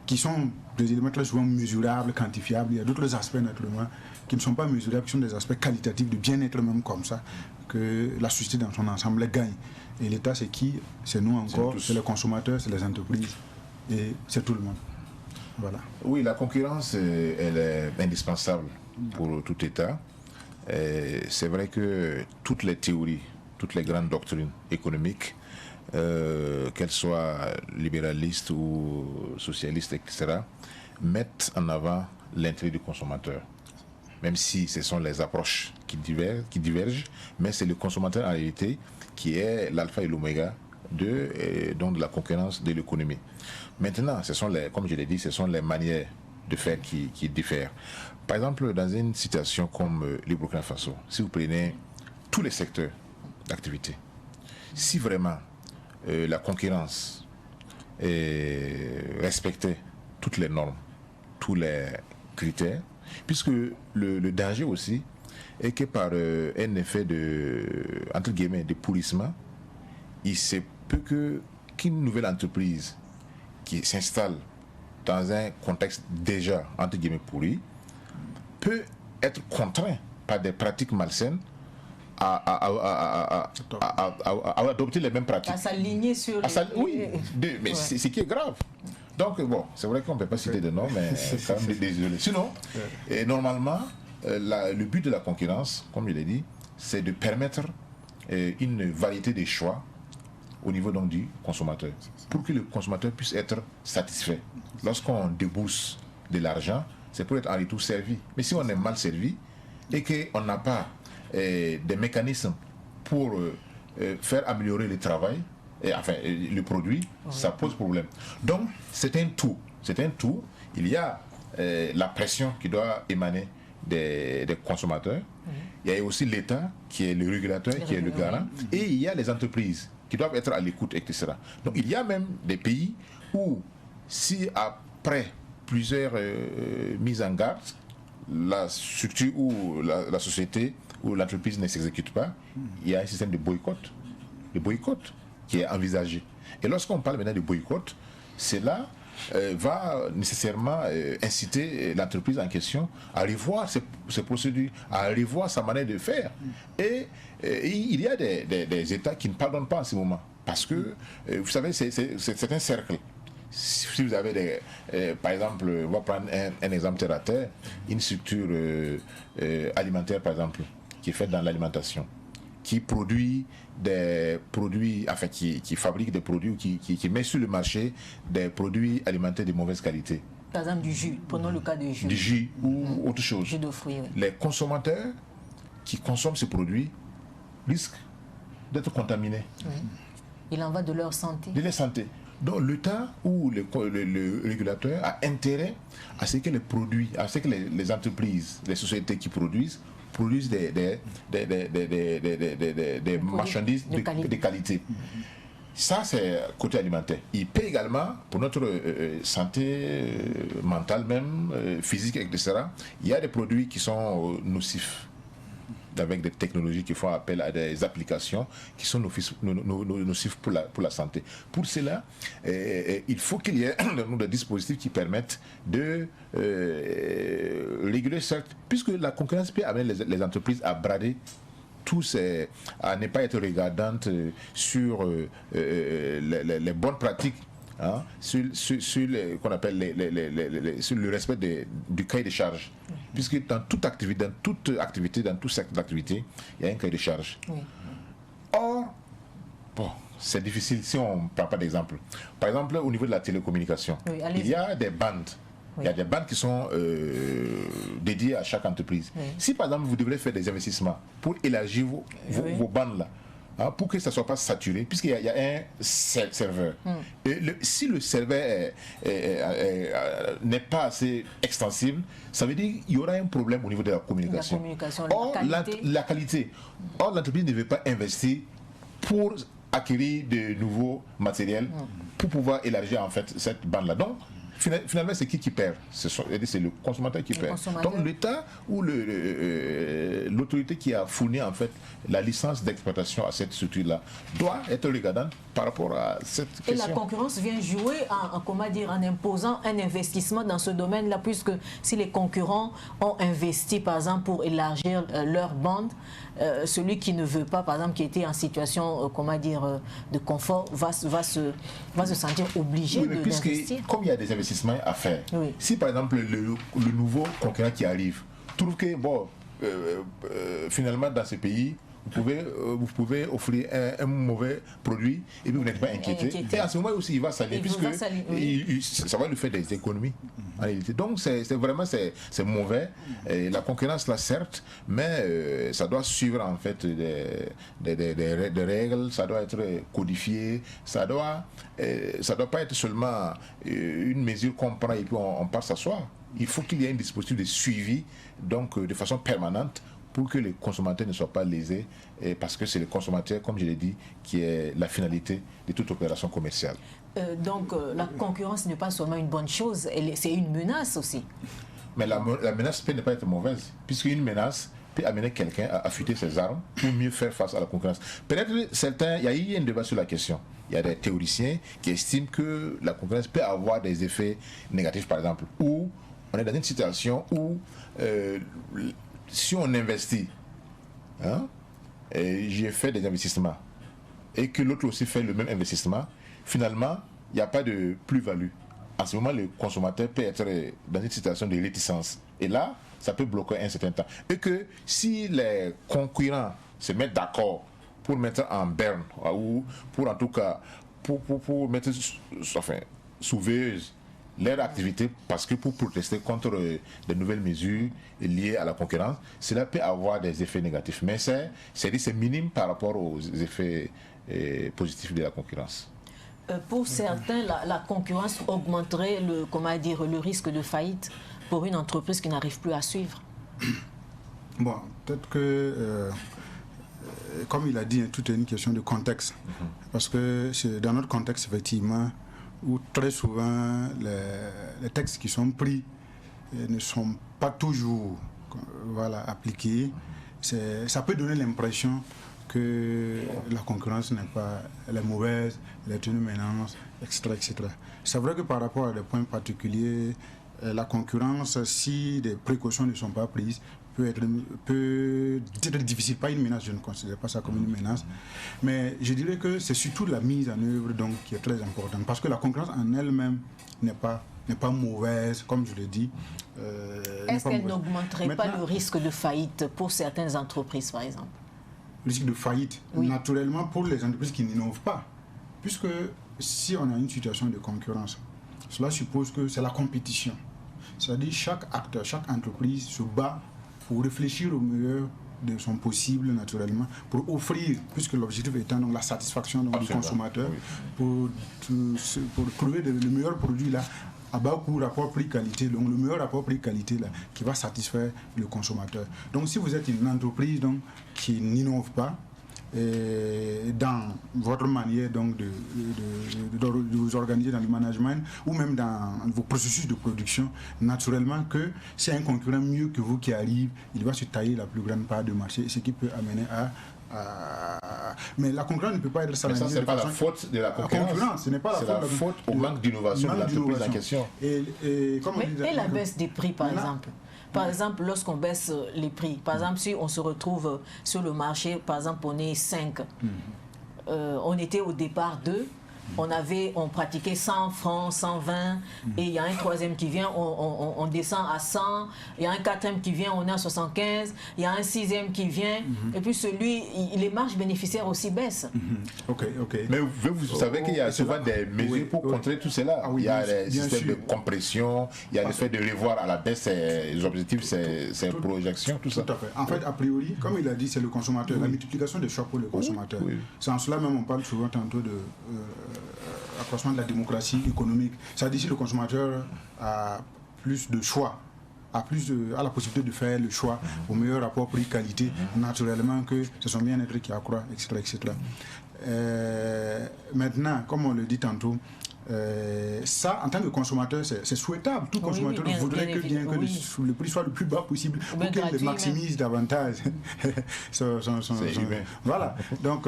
qui sont des éléments très souvent mesurables, quantifiables. Il y a d'autres aspects, naturellement, qui ne sont pas mesurables, qui sont des aspects qualitatifs de bien-être même comme ça, que la société dans son ensemble gagne. Et l'État, c'est qui? C'est nous encore, c'est les consommateurs, c'est les entreprises, et c'est tout le monde. Voilà. Oui, la concurrence, elle est indispensable pour tout État. C'est vrai que toutes les théories, toutes les grandes doctrines économiques, qu'elles soient libéralistes ou socialistes, etc., mettent en avant l'intérêt du consommateur. Même si ce sont les approches qui divergent, mais c'est le consommateur en réalité qui est l'alpha et l'oméga de la concurrence de l'économie. Maintenant, comme je l'ai dit, ce sont les manières de faire qui diffèrent. Par exemple, dans une situation comme le Burkina Faso, si vous prenez tous les secteurs d'activité, si vraiment la concurrence respectait toutes les normes, tous les critères, puisque le danger aussi est que par un effet entre guillemets, de pourrissement, il se peut qu'une nouvelle entreprise qui s'installe dans un contexte déjà, entre guillemets, pourri, peut être contraint par des pratiques malsaines à adopter les mêmes pratiques. À s'aligner sur oui, mais c'est ce qui est grave. Donc, bon, c'est vrai qu'on ne peut pas citer de nom, mais quand même désolé. Sinon, normalement, le but de la concurrence, comme je l'ai dit, c'est de permettre une variété de choix au niveau donc du consommateur, pour que le consommateur puisse être satisfait. Lorsqu'on débourse de l'argent, c'est pour être en retour servi. Mais si on est mal servi et qu'on n'a pas des mécanismes pour faire améliorer le travail, le produit, ça pose problème. Donc, c'est un tout. Il y a la pression qui doit émaner des consommateurs. Il y a aussi l'État qui est le régulateur, qui est le garant. Et il y a les entreprises qui doivent être à l'écoute, etc. Donc, il y a même des pays où, si après plusieurs mises en garde, la structure ou la société ou l'entreprise ne s'exécute pas, il y a un système de boycott qui est envisagé. Et lorsqu'on parle maintenant de boycott, cela va nécessairement inciter l'entreprise en question à revoir ses procédures, à revoir sa manière de faire. Et il y a des États qui ne pardonnent pas en ce moment. Parce que, vous savez, c'est un cercle. Si vous avez par exemple, on va prendre un exemple terre à terre, une structure alimentaire, par exemple, qui est faite dans l'alimentation, qui produit des produits, qui fabrique des produits, qui met sur le marché des produits alimentaires de mauvaise qualité. Par exemple du jus, prenons le cas du jus. Du jus ou autre chose. Jus de fruits, oui. Les consommateurs qui consomment ces produits risquent d'être contaminés. Oui. Il en va de leur santé. De leur santé. Donc l'État ou le régulateur a intérêt à ce que les produits, à ce que les entreprises, les sociétés qui produisent des marchandises de qualité. Ça, c'est côté alimentaire. Il paie également pour notre santé mentale même, physique, etc. Il y a des produits qui sont nocifs, avec des technologies qui font appel à des applications qui sont nocifs pour la santé. Pour cela, il faut qu'il y ait des dispositifs qui permettent de réguler, certes, puisque la concurrence peut amener les entreprises à brader à ne pas être regardantes sur les bonnes pratiques, hein, sur qu'on appelle sur le respect du cahier de charge. Puisque dans toute activité, dans tout secteur d'activité, il y a un cahier de charge. Oui. Or, c'est difficile si on ne prend pas d'exemple. Par exemple, au niveau de la télécommunication, il y a des bandes. Il y a des bandes qui sont dédiées à chaque entreprise. Si par exemple vous devrez faire des investissements pour élargir vos bandes là, hein, pour que ça ne soit pas saturé, puisqu'il y a un serveur. Et si le serveur n'est pas assez extensible, ça veut dire qu'il y aura un problème au niveau de la communication. Or, la qualité. Or, l'entreprise ne veut pas investir pour acquérir de nouveaux matériels pour pouvoir élargir en fait cette bande-là. Donc, finalement, c'est qui perd? C'est le consommateur qui perd. Donc l'État ou l'autorité qui a fourni en fait la licence d'exploitation à cette structure-là doit être regardante par rapport à cette question. Et la concurrence vient jouer en imposant un investissement dans ce domaine-là, puisque si les concurrents ont investi par exemple pour élargir leur bande, celui qui ne veut pas, par exemple, qui était en situation de confort, va se sentir obligé d'investir. Comme il y a des investissements à faire, si par exemple le nouveau concurrent qui arrive trouve que finalement dans ce pays vous pouvez offrir un mauvais produit et puis vous n'êtes pas inquiété. Et à ce moment aussi il va s'allier puisque ça va lui faire des économies en réalité. Donc c'est mauvais. Et la concurrence là certes, mais ça doit suivre en fait des règles, ça doit être codifié, ça doit pas être seulement une mesure qu'on prend et puis on part s'asseoir. Il faut qu'il y ait un dispositif de suivi donc de façon permanente pour que les consommateurs ne soient pas lésés, parce que c'est le consommateur, comme je l'ai dit, qui est la finalité de toute opération commerciale. Donc la concurrence n'est pas seulement une bonne chose, c'est une menace aussi. Mais la menace peut ne pas être mauvaise, puisqu'une menace peut amener quelqu'un à affûter ses armes pour mieux faire face à la concurrence. Peut-être certains, il y a eu un débat sur la question. Il y a des théoriciens qui estiment que la concurrence peut avoir des effets négatifs, par exemple, où on est dans une situation où si on investit, hein, j'ai fait des investissements, et que l'autre aussi fait le même investissement, finalement, il n'y a pas de plus-value. En ce moment, le consommateur peut être dans une situation de réticence. Et là, ça peut bloquer un certain temps. Et que si les concurrents se mettent d'accord pour mettre en berne, ou pour en tout cas, pour mettre sous veilleuse leur activité, parce que pour protester contre de nouvelles mesures liées à la concurrence, cela peut avoir des effets négatifs. Mais c'est minime par rapport aux effets positifs de la concurrence. Pour certains, la concurrence augmenterait le risque de faillite pour une entreprise qui n'arrive plus à suivre. Bon, peut-être que, comme il a dit, tout est une question de contexte. Parce que c'est dans notre contexte, effectivement, où très souvent les textes qui sont pris ne sont pas toujours appliqués. Ça peut donner l'impression que la concurrence elle est mauvaise, elle est une menace, etc., etc. C'est vrai que par rapport à des points particuliers, la concurrence, si des précautions ne sont pas prises, peut être difficile, pas une menace, je ne considère pas ça comme une menace, mais je dirais que c'est surtout la mise en œuvre donc, qui est très importante, parce que la concurrence en elle-même n'est pas mauvaise, comme je l'ai dit. Est-ce qu'elle n'augmenterait pas le risque de faillite pour certaines entreprises, par exemple? Le risque de faillite, naturellement, pour les entreprises qui n'innovent pas, puisque si on a une situation de concurrence, cela suppose que c'est la compétition. C'est-à-dire chaque acteur, chaque entreprise se bat pour réfléchir au meilleur de son possible, naturellement, pour offrir, puisque l'objectif étant donc la satisfaction donc, du consommateur, pour trouver le meilleur produit là, à bas coût, rapport prix-qualité, donc le meilleur rapport prix-qualité là, qui va satisfaire le consommateur. Donc si vous êtes une entreprise donc, qui n'innove pas, dans votre manière donc, de vous organiser dans le management ou même dans vos processus de production, naturellement que c'est un concurrent mieux que vous qui arrive, il va se tailler la plus grande part du marché, ce qui peut amener mais la concurrence ne peut pas être salariée. Mais ça, ce n'est pas la faute de la concurrence. Ce n'est pas la faute au manque d'innovation de l'entreprise en question. Et la baisse des prix, par exemple. Par exemple, lorsqu'on baisse les prix, par exemple, si on se retrouve sur le marché, par exemple, on est 5, on était au départ 2, on pratiquait 100 francs, 120, et il y a un troisième qui vient, on descend à 100, il y a un quatrième qui vient, on est à 75, il y a un sixième qui vient, et puis les marges bénéficiaires aussi baissent. Ok. Mais vous savez qu'il y a souvent des mesures pour contrer tout cela. Il y a les systèmes de compression, il y a le fait de revoir à la baisse ses objectifs, ses projections, tout ça. Tout à fait. En fait, a priori, comme il a dit, c'est le consommateur, la multiplication des choix pour le consommateur. C'est en cela même, on parle souvent tantôt de accroissement de la démocratie économique. C'est-à-dire si le consommateur a plus de choix, a la possibilité de faire le choix au meilleur rapport prix-qualité, naturellement que c'est son bien-être qui accroît, etc. Maintenant, comme on le dit tantôt, ça, en tant que consommateur, c'est souhaitable. Tout consommateur voudrait que le prix soit le plus bas possible pour qu'il maximise davantage. Voilà. Donc,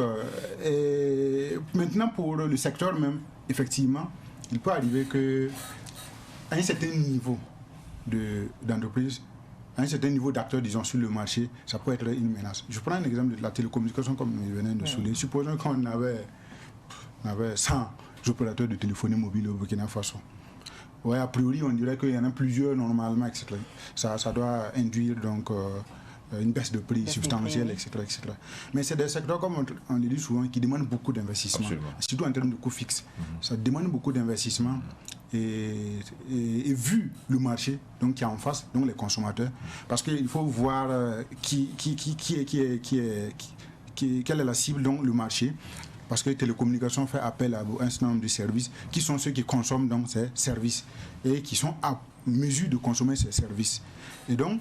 maintenant, pour le secteur même, effectivement, il peut arriver qu'à un certain niveau d'entreprise, à un certain niveau d'acteurs, disons, sur le marché, ça peut être une menace. Je prends un exemple de la télécommunication, comme nous venons de souligner. Supposons qu'on avait 100 opérateurs de téléphonie mobile au Burkina Faso. Ouais, a priori, on dirait qu'il y en a plusieurs normalement, etc. Ça doit induire donc une baisse de prix substantielle, etc. Mais c'est des secteurs, comme on le dit souvent, qui demandent beaucoup d'investissement, surtout en termes de coûts fixes. Ça demande beaucoup d'investissement et vu le marché donc, qui est en face, donc les consommateurs, parce qu'il faut voir quelle est la cible, donc le marché. Parce que les télécommunications fait appel à un certain nombre de services qui sont ceux qui consomment donc ces services et qui sont à mesure de consommer ces services. Et donc,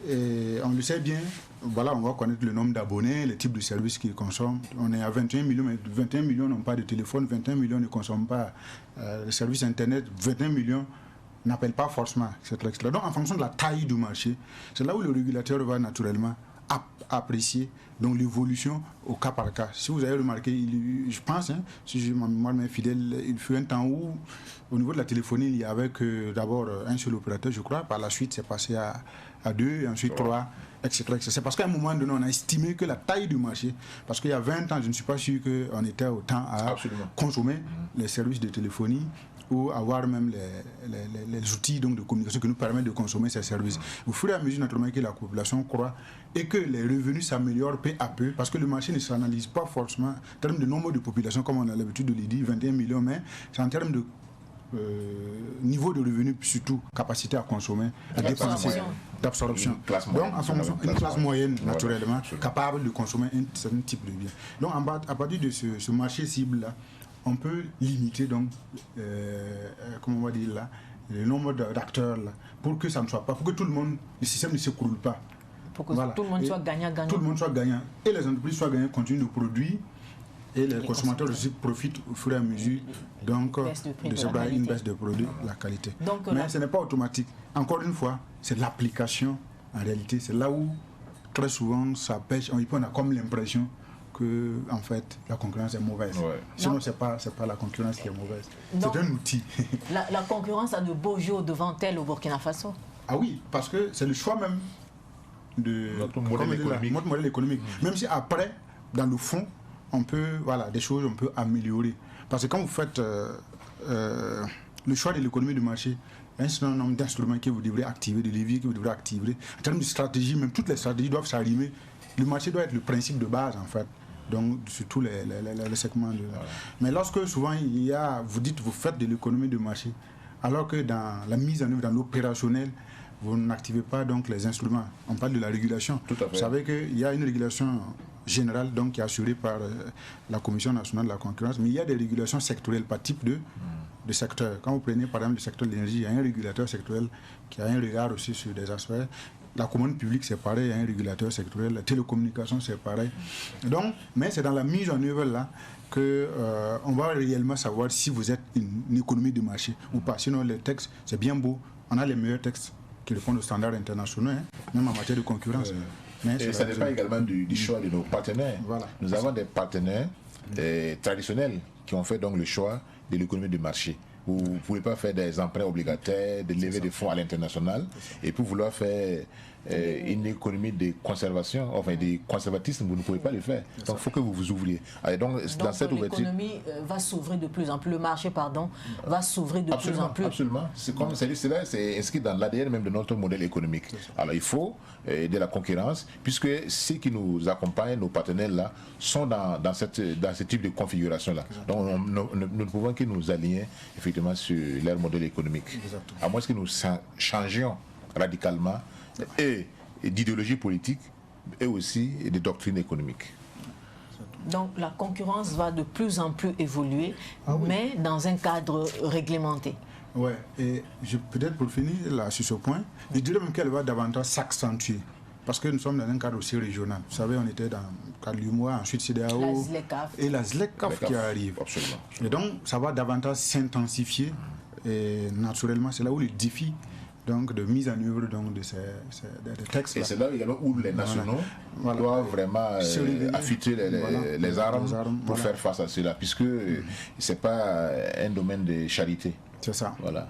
on le sait bien, voilà, on va connaître le nombre d'abonnés, les types de services qu'ils consomment. On est à 21 millions, mais 21 millions n'ont pas de téléphone, 21 millions ne consomment pas le service Internet, 21 millions n'appellent pas forcément, etc. Donc, en fonction de la taille du marché, c'est là où le régulateur va naturellement apprécier donc l'évolution au cas par cas. Si vous avez remarqué, je pense, si ma mémoire m'est fidèle, il fut un temps où au niveau de la téléphonie, il y avait que d'abord un seul opérateur, je crois. Par la suite, c'est passé à 2, et ensuite 3, etc. C'est parce qu'à un moment donné, on a estimé que la taille du marché, parce qu'il y a 20 ans, je ne suis pas sûr qu'on était autant à consommer les services de téléphonie ou avoir même les outils donc, de communication qui nous permettent de consommer ces services. Au fur et à mesure, naturellement, que la population croît et que les revenus s'améliorent peu à peu, parce que le marché ne s'analyse pas forcément en termes de nombre de population, comme on a l'habitude de le dire, 21 millions, mais c'est en termes de niveau de revenus, surtout capacité à consommer, à dépenser, d'absorption. Donc, en fonction, une classe moyenne, naturellement, capable de consommer un certain type de bien. Donc, à partir de ce marché cible-là, on peut limiter donc, comment on va dire là, le nombre d'acteurs là, pour que ça ne soit pas, pour que tout le monde, le système ne s'écroule pas. Pour que tout le monde soit gagnant-gagnant. Tout le monde soit gagnant. Et les entreprises soient gagnantes, continuent de produire, et les consommateurs aussi profitent au fur et à mesure donc, de une baisse de produits, la qualité. Donc, mais ce n'est pas automatique. Encore une fois, c'est l'application en réalité. C'est là où très souvent ça pêche. On a comme l'impression que en fait la concurrence est mauvaise. Sinon c'est pas la concurrence qui est mauvaise. C'est un outil. La concurrence a de beaux jours devant elle au Burkina Faso. Ah oui, parce que c'est le choix même de notre modèle économique. Même si après, dans le fond, on peut des choses on peut améliorer. Parce que quand vous faites le choix de l'économie du marché, il y a un certain nombre d'instruments que vous devrez activer, de leviers que vous devrez activer. En termes de stratégie, même toutes les stratégies doivent s'arrimer. Le marché doit être le principe de base en fait. Donc, sur tous les segments. Mais lorsque souvent, vous faites de l'économie de marché, alors que dans la mise en œuvre, dans l'opérationnel, vous n'activez pas donc, les instruments. On parle de la régulation. Vous savez qu'il y a une régulation générale donc, qui est assurée par la Commission nationale de la concurrence, mais il y a des régulations sectorielles par type de secteur. Quand vous prenez par exemple le secteur de l'énergie, il y a un régulateur sectoriel qui a un regard aussi sur des aspects. La commande publique, c'est pareil, il y a un régulateur sectoriel. La télécommunication, c'est pareil. Donc, mais c'est dans la mise en œuvre là qu'on va réellement savoir si vous êtes une économie de marché ou pas. Sinon, les textes, c'est bien beau. On a les meilleurs textes qui répondent aux standards internationaux, même en matière de concurrence. Et ça dépend également du choix de nos partenaires. Nous avons des partenaires traditionnels qui ont fait donc le choix de l'économie de marché. Vous ne pouvez pas faire des emprunts obligataires, de lever des fonds à l'international, et pour vouloir faire une économie de conservation, enfin de conservatisme, vous ne pouvez pas le faire. Donc il faut que vous vous ouvriez. Allez, donc dans cette ouverture, l'économie va s'ouvrir de plus en plus, le marché, pardon, va s'ouvrir de plus en plus. Absolument. C'est comme c'est inscrit dans l'ADN même de notre modèle économique. Alors il faut de la concurrence, puisque ceux qui nous accompagnent, nos partenaires là, sont dans ce type de configuration là. Donc nous ne pouvons que nous aligner effectivement sur leur modèle économique. Exactement. À moins que nous changions radicalement et d'idéologie politique et aussi de doctrine économique. Donc la concurrence va de plus en plus évoluer, mais dans un cadre réglementé. Oui, et peut-être pour finir là sur ce point, je dirais même qu'elle va davantage s'accentuer. Parce que nous sommes dans un cadre aussi régional. Vous savez, on était dans le cadre l'UMOA, ensuite CEDEAO et la ZLECAf qui arrive. Absolument. Et donc, ça va davantage s'intensifier. Et naturellement, c'est là où les défis donc, de mise en œuvre donc, de ces textes. Et c'est là également où les nationaux doivent vraiment affûter les armes pour faire face à cela, puisque ce n'est pas un domaine de charité. C'est ça. Voilà.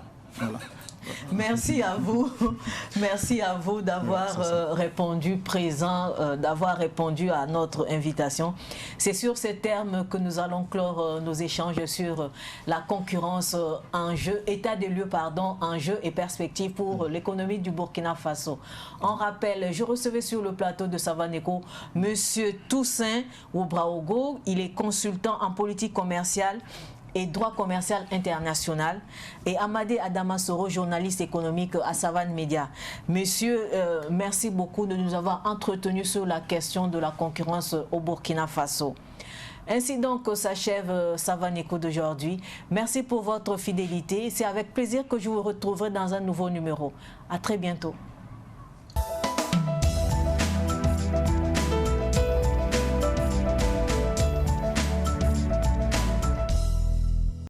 Merci à vous d'avoir répondu présent, d'avoir répondu à notre invitation. C'est sur ces termes que nous allons clore nos échanges sur la concurrence, état des lieux, enjeux et perspectives pour l'économie du Burkina Faso. En rappel, je recevais sur le plateau de Savaneco Monsieur Toussaint Oubraogo, il est consultant en politique commerciale et droit commercial international, et Amadé Adamasoro, journaliste économique à Savane Média. Monsieur, merci beaucoup de nous avoir entretenus sur la question de la concurrence au Burkina Faso. Ainsi donc s'achève Savane Éco d'aujourd'hui. Merci pour votre fidélité. C'est avec plaisir que je vous retrouverai dans un nouveau numéro. À très bientôt.